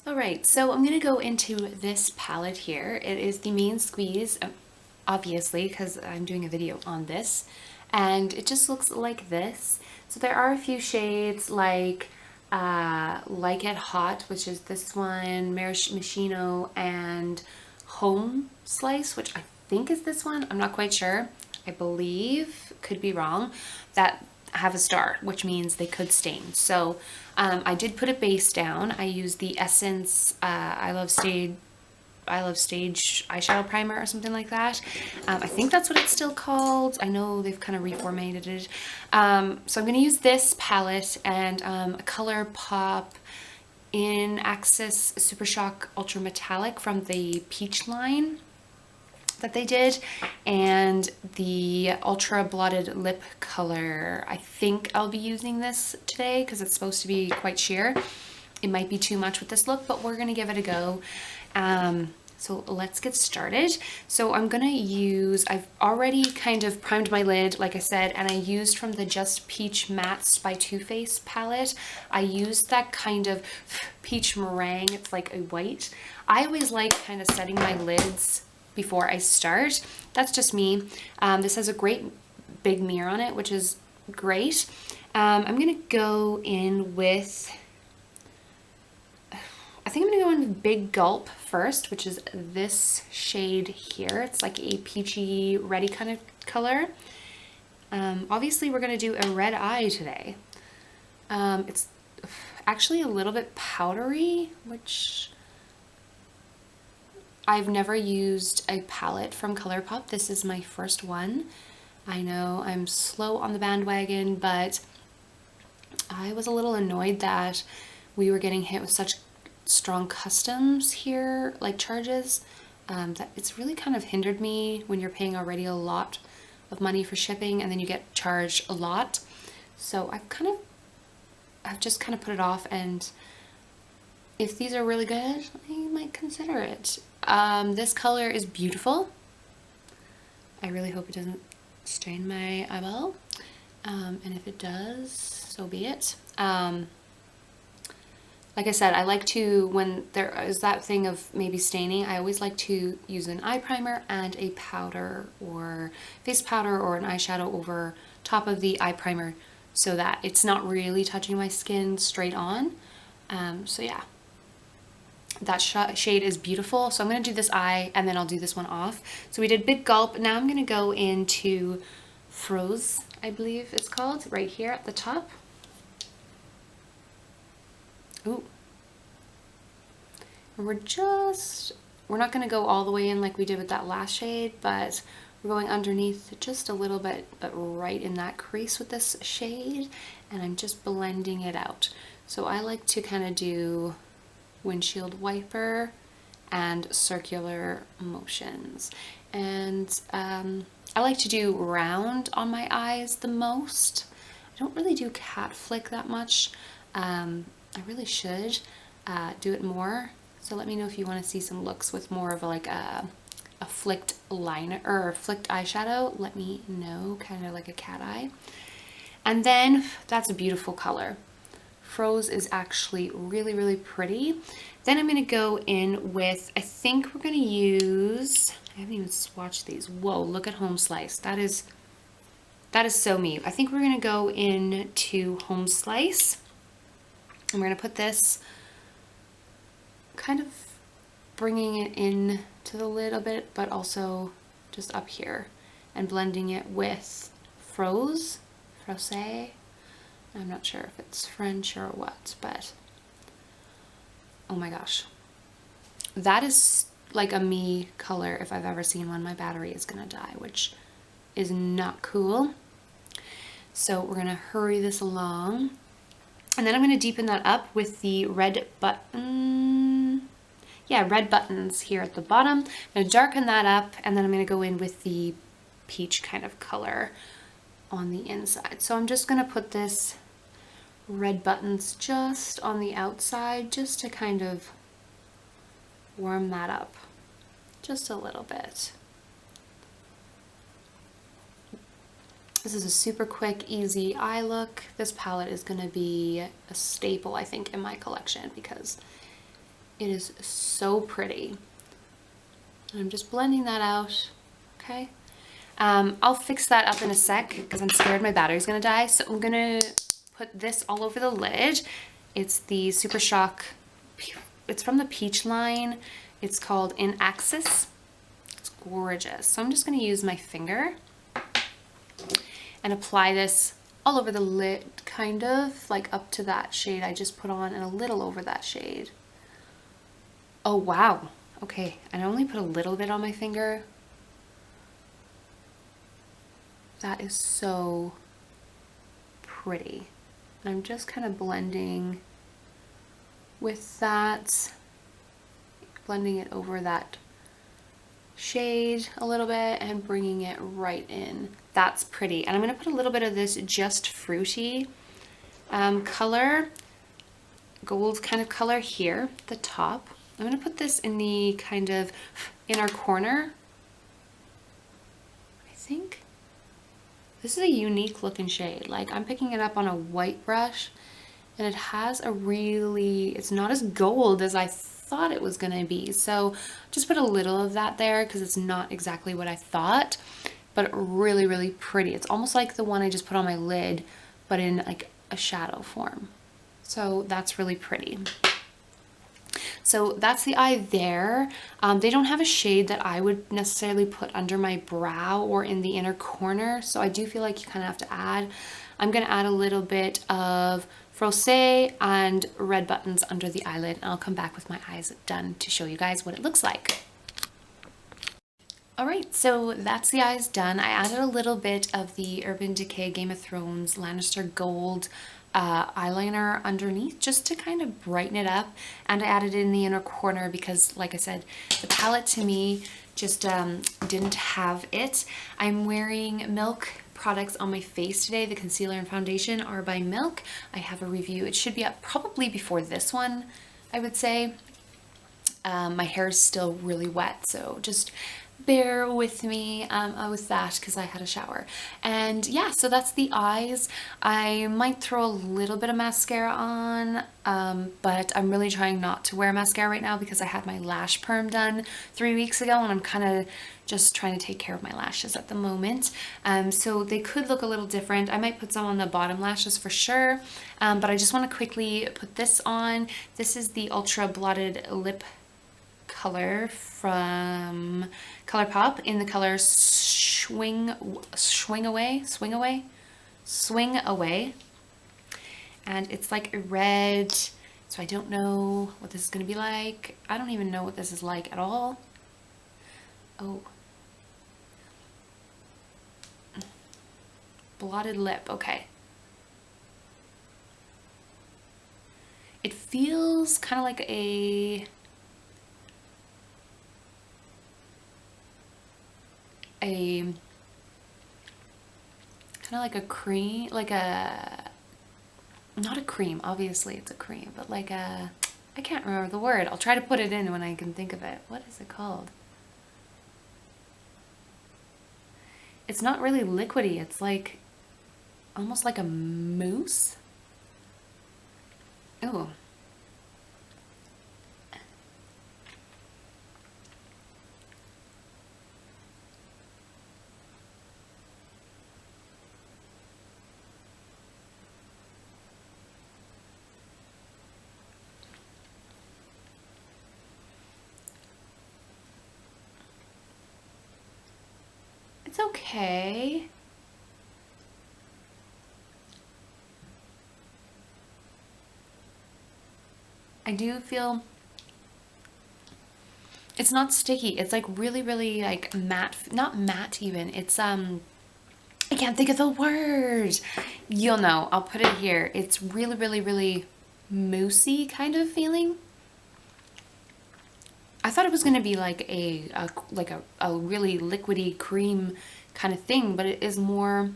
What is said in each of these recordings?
Alright, so I'm going to go into this palette here. It is the Main Squeeze, obviously, because I'm doing a video on this. And it just looks like this. So there are a few shades like It Hot, which is this one, Maraschino, and Home Slice, which I think is this one. I'm not quite sure. I believe, could be wrong, that have a star, which means they could stain. So I did put a base down. I used the Essence I Love Stage eyeshadow primer or something like that. I think that's what it's still called. I know they've kind of reformatted it. So I'm going to use this palette and a Colorpop in Axis Super Shock Ultra Metallic from the Peach line that they did, and the Ultra Blotted Lip color. I think I'll be using this today because it's supposed to be quite sheer. It might be too much with this look, but we're gonna give it a go. So let's get started. So I'm gonna use, I've already kind of primed my lid, like I said, and I used from the Just Peach Mattes by Too Faced palette. I used that kind of peach meringue, it's like a white. I always like kind of setting my lids before I start. That's just me. This has a great big mirror on it, which is great. I'm gonna go in with, I think I'm gonna go in with Big Gulp first, which is this shade here. It's like a peachy, reddy kind of color. Obviously we're gonna do a red eye today. It's actually a little bit powdery, which I've never used a palette from Colourpop. This is my first one. I know I'm slow on the bandwagon, but I was a little annoyed that we were getting hit with such strong customs here, like charges, that it's really kind of hindered me when you're paying already a lot of money for shipping and then you get charged a lot. So I've just kind of put it off, and if these are really good, I might consider it. This color is beautiful. I really hope it doesn't stain my eyeball. And if it does, so be it. Like I said, I like to, when there is that thing of maybe staining, I always like to use an eye primer and a powder or face powder or an eyeshadow over top of the eye primer so that it's not really touching my skin straight on. So yeah. That shade is beautiful. So I'm going to do this eye and then I'll do this one off. So we did Big Gulp. Now I'm going to go into Froze, I believe it's called, right here at the top. Ooh. And we're not going to go all the way in like we did with that last shade, but we're going underneath just a little bit, but right in that crease with this shade. And I'm just blending it out. So I like to kind of do windshield wiper and circular motions, and I like to do round on my eyes the most. I don't really do cat flick that much. I really should do it more, so let me know if you want to see some looks with more of like a flicked liner or flicked eyeshadow. Let me know, kind of like a cat eye. And then that's a beautiful color. Froze is actually really, really pretty. Then I'm going to go in with, I think we're going to use, I haven't even swatched these. Whoa, look at Home Slice. That is so me. I think we're going to go into Home Slice. And we're going to put this, kind of bringing it in to the lid a bit, but also just up here, and blending it with Froze. I'm not sure if it's French or what, but oh my gosh. That is like a me color if I've ever seen one. My battery is gonna die, which is not cool. So we're gonna hurry this along. And then I'm gonna deepen that up with the red button. Yeah, red buttons here at the bottom. I'm gonna darken that up, and then I'm gonna go in with the peach kind of color on the inside. So I'm just gonna put this red buttons just on the outside, just to kind of warm that up just a little bit. This is a super quick, easy eye look. This palette is going to be a staple, I think, in my collection because It is so pretty. And I'm just blending that out, okay? I'll fix that up in a sec because I'm scared my battery's gonna die. So I'm gonna put this all over the lid. It's the Super Shock, it's from the Peach line. It's called In Axis. It's gorgeous. So I'm just gonna use my finger and apply this all over the lid, kind of like up to that shade I just put on and a little over that shade. Oh, wow. Okay, and I only put a little bit on my finger. That is so pretty. And I'm just kind of blending with that, blending it over that shade a little bit and bringing it right in. That's pretty. And I'm going to put a little bit of this Just Fruity color, gold kind of color here at the top. I'm going to put this in the kind of inner corner, I think. This is a unique looking shade. Like, I'm picking it up on a white brush and it has a really, it's not as gold as I thought it was gonna be. So just put a little of that there because it's not exactly what I thought, but really, really pretty. It's almost like the one I just put on my lid, but in like a shadow form. So that's really pretty. So that's the eye there. They don't have a shade that I would necessarily put under my brow or in the inner corner. So I do feel like you kind of have to add. I'm going to add a little bit of Frosé and red buttons under the eyelid. And I'll come back with my eyes done to show you guys what it looks like. Alright, so that's the eyes done. I added a little bit of the Urban Decay Game of Thrones Lannister Gold eyeliner underneath just to kind of brighten it up, and I added it in the inner corner because, like I said, the palette to me just didn't have it. I'm wearing Milk products on my face today. The concealer and foundation are by Milk. I have a review. It should be up probably before this one, I would say. My hair is still really wet, so just bear with me with that because I had a shower. And yeah, so that's the eyes. I might throw a little bit of mascara on, but I'm really trying not to wear mascara right now because I had my lash perm done 3 weeks ago and I'm kind of just trying to take care of my lashes at the moment. So they could look a little different. I might put some on the bottom lashes for sure, but I just want to quickly put this on. This is the Ultra Blotted Lip color from Colorpop in the color Swing Away, and it's like a red, so I don't know what this is gonna be like. I don't even know what this is like at all. Oh, blotted lip. Okay, it feels kind of like a kind of like a cream, like a, not a cream, obviously it's a cream, but like a, I can't remember the word. I'll try to put it in when I can think of it. What is it called? It's not really liquidy. It's like almost like a mousse. Oh. It's okay. I do feel it's not sticky. It's like really, really like matte, not matte even. It's I can't think of the word. You'll know. I'll put it here. It's really, really, really moussey kind of feeling. I thought it was gonna be like a really liquidy cream kind of thing, but it is more.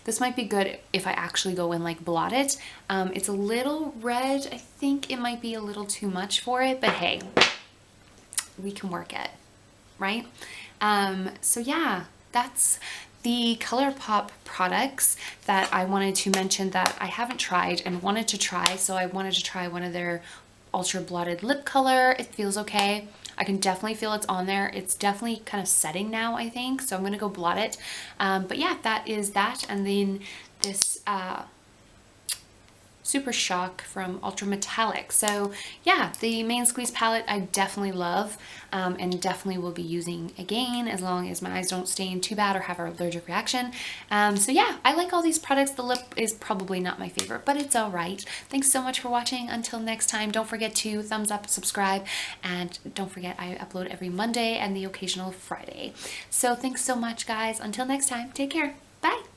This might be good if I actually go and like blot it. It's a little red. I think it might be a little too much for it, but hey, we can work it, right? So yeah, that's the Colorpop products that I wanted to mention that I haven't tried and wanted to try. So I wanted to try one of their ultra blotted lip color. It feels okay. I can definitely feel it's on there. It's definitely kind of setting now, I think. So I'm going to go blot it. But yeah, that is that. And then this Super Shock from Ultra Metallic. So yeah, the Main Squeeze palette I definitely love, and definitely will be using again as long as my eyes don't stain too bad or have an allergic reaction. So yeah, I like all these products. The lip is probably not my favorite, but it's all right. Thanks so much for watching. Until next time, don't forget to thumbs up, subscribe, and don't forget I upload every Monday and the occasional Friday. So thanks so much, guys. Until next time, take care. Bye.